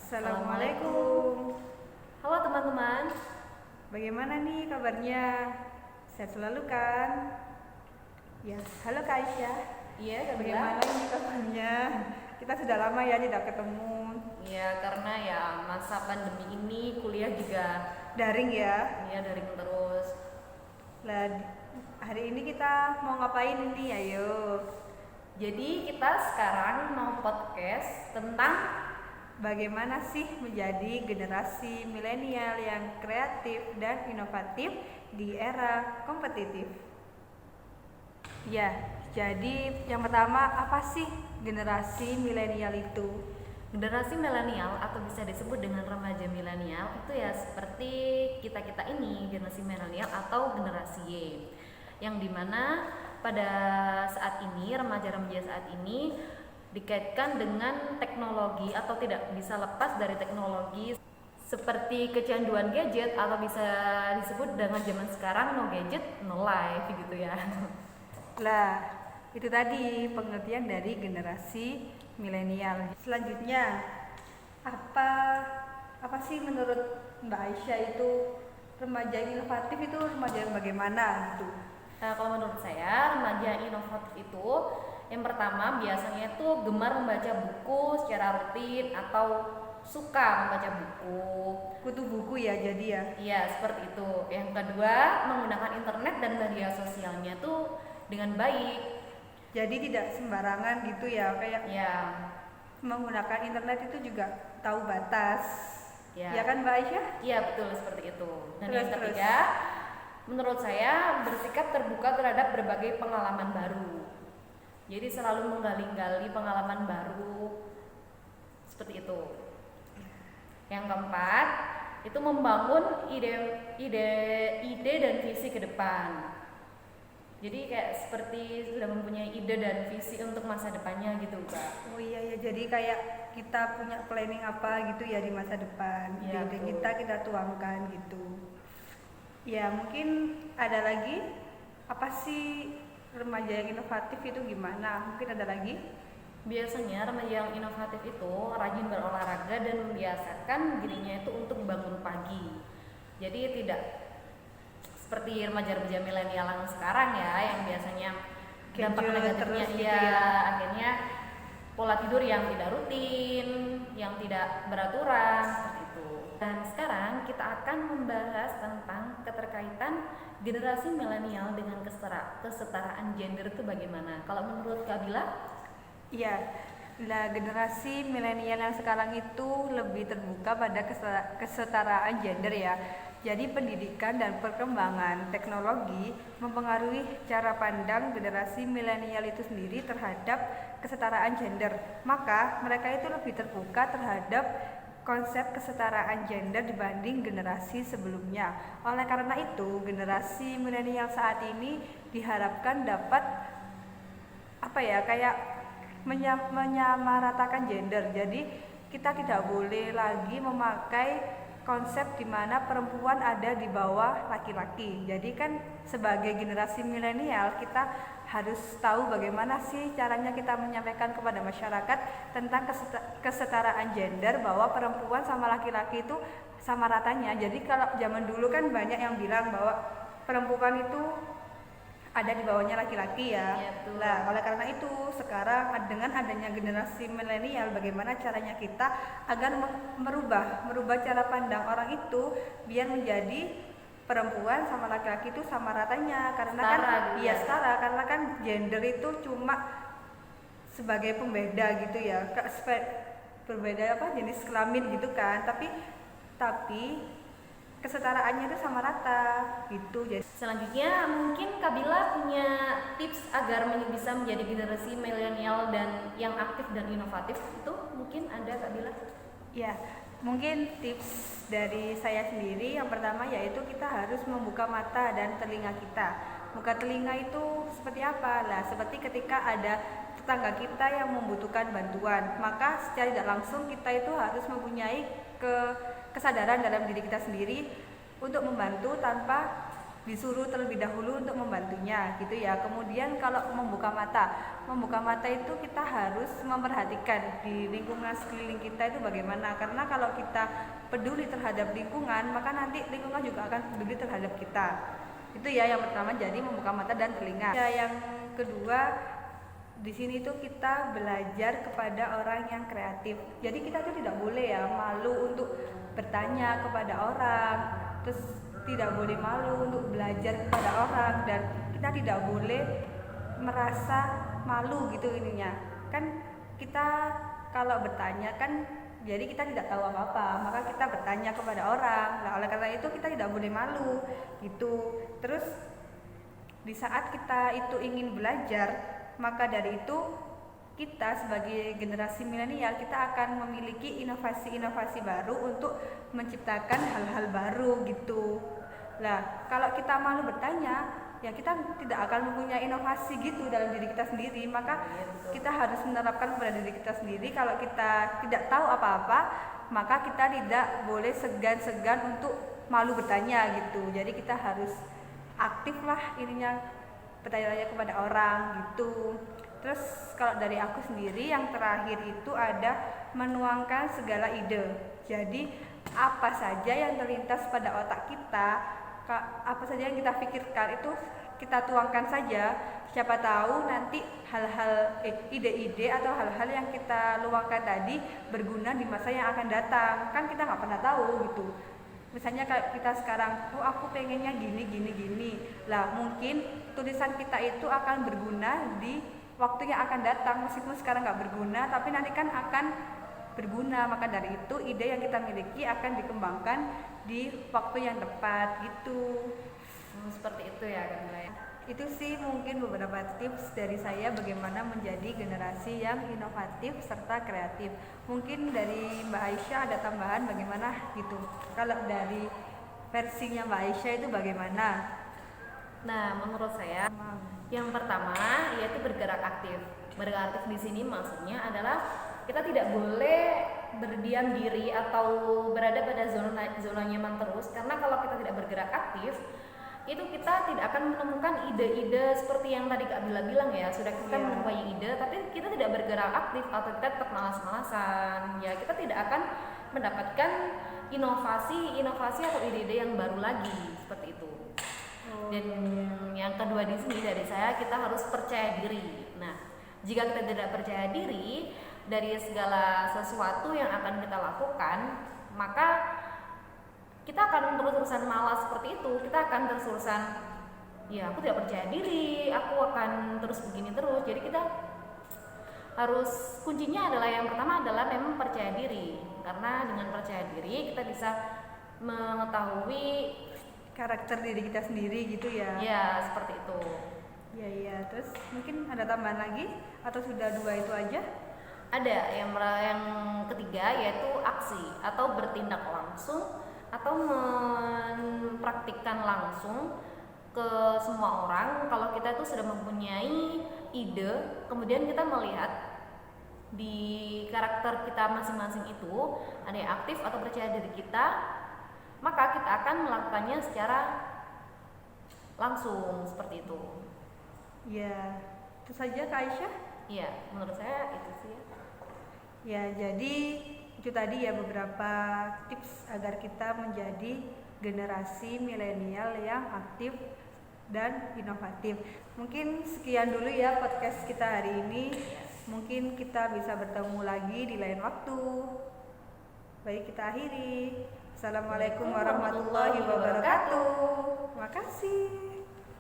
Assalamualaikum. Halo teman-teman. Bagaimana nih kabarnya? Sehat selalu kan? Ya, halo Kak Aisyah. Iya, Kak Bella. Bagaimana nih kabarnya? Kita sudah lama ya tidak ketemu. Iya, karena ya masa pandemi ini kuliah juga Daring ya. daring terus. Lah, hari ini kita mau ngapain ini? Ayo. Jadi kita sekarang mau podcast tentang Bagaimana sih menjadi generasi milenial yang kreatif dan inovatif di era kompetitif? Ya, jadi yang pertama apa sih generasi milenial itu? generasi milenial atau bisa disebut dengan remaja milenial itu ya seperti kita-kita ini, generasi milenial atau generasi Y. Yang dimana pada saat ini, remaja-remaja saat ini dikaitkan dengan teknologi atau tidak bisa lepas dari teknologi seperti kecanduan gadget atau bisa disebut dengan zaman sekarang no gadget no life gitu ya. Lah, itu tadi pengertian dari generasi milenial. Selanjutnya, apa sih menurut Mbak Aisyah itu remaja inovatif itu remaja yang bagaimana gitu? Nah, kalau menurut saya remaja inovatif itu yang pertama biasanya itu gemar membaca buku secara rutin atau suka membaca buku. Kutu buku ya jadi ya. Iya, seperti itu. Yang kedua, menggunakan internet dan media sosialnya tuh dengan baik. Jadi tidak sembarangan gitu ya, kayak Ya, menggunakan internet itu juga tahu batas. ya. Ya kan Mbak Aisyah? Iya, betul seperti itu. Dan Terus, yang ketiga, menurut saya bersikap terbuka terhadap berbagai pengalaman baru. Jadi selalu menggali-gali pengalaman baru seperti itu. Yang keempat, itu membangun ide dan visi ke depan. Jadi kayak seperti sudah mempunyai ide dan visi untuk masa depannya gitu, Kak. Oh iya ya, jadi kayak kita punya planning apa gitu ya di masa depan. Iya, Ide betul. kita tuangkan gitu. Ya mungkin ada lagi, apa sih remaja yang inovatif itu gimana? Mungkin ada lagi? Biasanya remaja yang inovatif itu rajin berolahraga dan membiasakan dirinya itu untuk bangun pagi. Jadi tidak seperti remaja-remaja milenial yang sekarang ya, yang biasanya dampak Gadget negatifnya terus gitu iya ya. akhirnya pola tidur yang tidak rutin, yang tidak beraturan seperti itu. Dan sekarang kita akan membahas tentang keterkaitan generasi milenial dengan kesetaraan gender itu bagaimana. Kalau menurut Kak Bila? Iya, lah generasi milenial yang sekarang itu lebih terbuka pada kesetaraan gender ya. Jadi pendidikan dan perkembangan teknologi mempengaruhi cara pandang generasi milenial itu sendiri terhadap kesetaraan gender. Maka mereka itu lebih terbuka terhadap konsep kesetaraan gender dibanding generasi sebelumnya. Oleh karena itu, generasi milenial saat ini diharapkan dapat kayak menyamaratakan gender. Jadi kita tidak boleh lagi memakai konsep di mana perempuan ada di bawah laki-laki. Jadi kan sebagai generasi milenial kita harus tahu bagaimana sih caranya kita menyampaikan kepada masyarakat tentang kesetaraan gender, bahwa perempuan sama laki-laki itu sama ratanya. Jadi kalau zaman dulu kan banyak yang bilang bahwa perempuan itu ada di bawahnya laki-laki ya. Iya, betul. Nah, oleh karena itu sekarang dengan adanya generasi milenial, bagaimana caranya kita agar merubah cara pandang orang itu biar menjadi perempuan sama laki-laki itu sama ratanya, karena Setara kan gitu iya ya. setara, karena kan gender itu cuma sebagai pembeda gitu ya, berbeda jenis kelamin gitu kan, tapi kesetaraannya itu sama rata gitu. Jadi Selanjutnya mungkin Kak Bila punya tips agar bisa menjadi generasi milenial dan yang aktif dan inovatif itu mungkin ada Kak Bila? ya, mungkin tips dari saya sendiri yang pertama yaitu kita harus membuka mata dan telinga kita. Buka telinga itu seperti apa? Lah, seperti ketika ada tetangga kita yang membutuhkan bantuan, maka secara tidak langsung kita itu harus mempunyai kesadaran dalam diri kita sendiri untuk membantu tanpa disuruh terlebih dahulu untuk membantunya gitu ya. Kemudian kalau membuka mata itu kita harus memperhatikan di lingkungan sekeliling kita itu bagaimana, karena kalau kita peduli terhadap lingkungan maka nanti lingkungan juga akan peduli terhadap kita. Itu ya yang pertama, jadi membuka mata dan telinga. Ya, yang kedua, di sini tuh kita belajar kepada orang yang kreatif. Jadi kita tuh tidak boleh ya malu untuk bertanya kepada orang, terus tidak boleh malu untuk belajar kepada orang, dan kita tidak boleh merasa malu gitu ininya. Kan kita kalau bertanya kan jadi kita tidak tahu apa-apa, maka kita bertanya kepada orang. Nah, oleh karena itu kita tidak boleh malu gitu. Terus di saat kita itu ingin belajar, maka dari itu kita sebagai generasi milenial kita akan memiliki inovasi-inovasi baru untuk menciptakan hal-hal baru gitu. Nah, kalau kita malu bertanya, ya kita tidak akan mempunyai inovasi gitu dalam diri kita sendiri. Maka kita harus menerapkan pada diri kita sendiri. Kalau kita tidak tahu apa-apa, maka kita tidak boleh segan-segan untuk malu bertanya gitu. Jadi kita harus aktif lah ininya, bertanya kepada orang gitu. Terus kalau dari aku sendiri yang terakhir itu ada menuangkan segala ide. Jadi apa saja yang terlintas pada otak kita, apa saja yang kita pikirkan itu kita tuangkan saja. Siapa tahu nanti hal-hal ide-ide atau hal-hal yang kita luangkan tadi berguna di masa yang akan datang. Kan kita nggak pernah tahu gitu. Misalnya kayak kita sekarang, aku pengennya gini. Lah mungkin tulisan kita itu akan berguna di waktu yang akan datang, meskipun sekarang nggak berguna, tapi nanti kan akan berguna. Maka dari itu ide yang kita miliki akan dikembangkan di waktu yang tepat gitu. Seperti itu ya Kak Mila. Itu sih mungkin beberapa tips dari saya bagaimana menjadi generasi yang inovatif serta kreatif. Mungkin dari Mbak Aisyah ada tambahan bagaimana gitu. Kalau dari versinya Mbak Aisyah itu bagaimana? Nah, menurut saya yang pertama yaitu bergerak aktif. Bergerak aktif di sini maksudnya adalah kita tidak boleh berdiam diri atau berada pada zona nyaman terus, karena kalau kita tidak bergerak aktif itu kita tidak akan menemukan ide-ide seperti yang tadi Kak Bila bilang ya. Sudah kita menemukan ide tapi kita tidak bergerak aktif atau kita tetap malas-malasan, ya kita tidak akan mendapatkan inovasi atau ide-ide yang baru lagi seperti itu. Dan yang kedua di sini dari saya, kita harus percaya diri. Nah, jika kita tidak percaya diri dari segala sesuatu yang akan kita lakukan, maka kita akan terus-terusan malas seperti itu. Kita akan terus-terusan, ya aku tidak percaya diri, aku akan terus begini terus. Jadi kita harus, kuncinya adalah yang pertama adalah memang percaya diri. Karena dengan percaya diri kita bisa mengetahui karakter diri kita sendiri gitu ya. Ya, seperti itu. Ya. Terus mungkin ada tambahan lagi atau sudah dua itu aja? Ada yang ketiga yaitu aksi atau bertindak langsung atau mempraktikkan langsung ke semua orang. Kalau kita itu sudah mempunyai ide, kemudian kita melihat di karakter kita masing-masing itu ada yang aktif atau percaya diri kita, maka kita akan melakukannya secara langsung seperti itu. Ya, itu saja Kak Aisyah. Iya, menurut saya itu sih. Ya, jadi itu tadi ya beberapa tips agar kita menjadi generasi milenial yang aktif dan inovatif. Mungkin sekian dulu ya podcast kita hari ini. Mungkin kita bisa bertemu lagi di lain waktu. Baik, kita akhiri. Assalamualaikum warahmatullahi wabarakatuh.